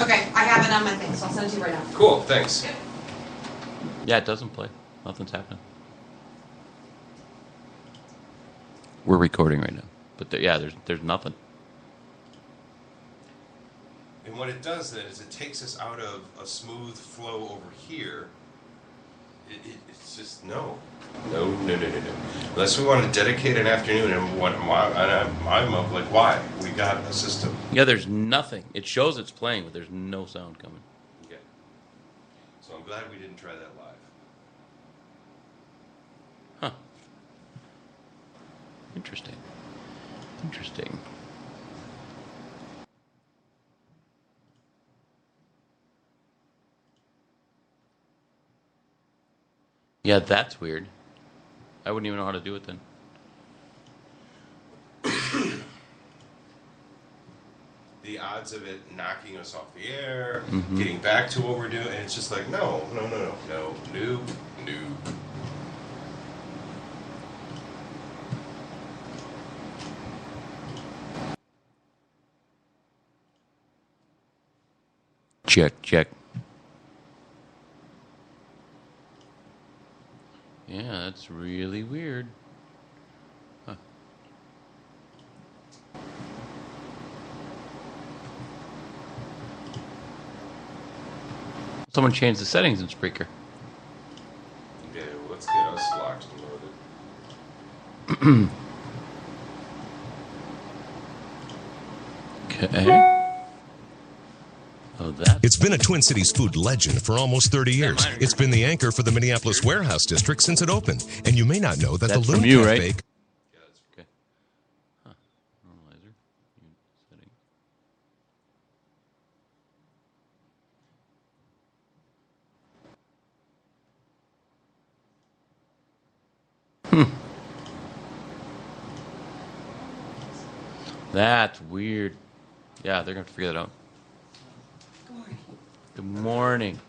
Okay, I have it on my thing, so I'll send it to you right now. Cool, thanks. Yeah, it doesn't play. Nothing's happening. We're recording right now, but there's nothing. And what it does then is it takes us out of a smooth flow over here. It's just no. Unless we want to dedicate an afternoon, and I'm up like, why? We got a system. Yeah, there's nothing. It shows it's playing, but there's no sound coming. Okay. So I'm glad we didn't try that live. Huh. Interesting. Yeah, that's weird. I wouldn't even know how to do it then. The odds of it knocking us off the air, getting back to what we're doing, and it's just like, no. Check. Yeah, that's really weird. Huh. Someone changed the settings in Spreaker. Okay, well, let's get us locked and loaded. Okay. Oh, that. It's been a Twin Cities food legend for almost 30 years. It's been the anchor for the Minneapolis warehouse district since it opened. And you may not know that That's the Loon from you, Cafe... right? Yeah, that's Okay. Huh. Normalizer. Setting. That's weird. Yeah, they're going to have to figure that out. Good morning. Good morning.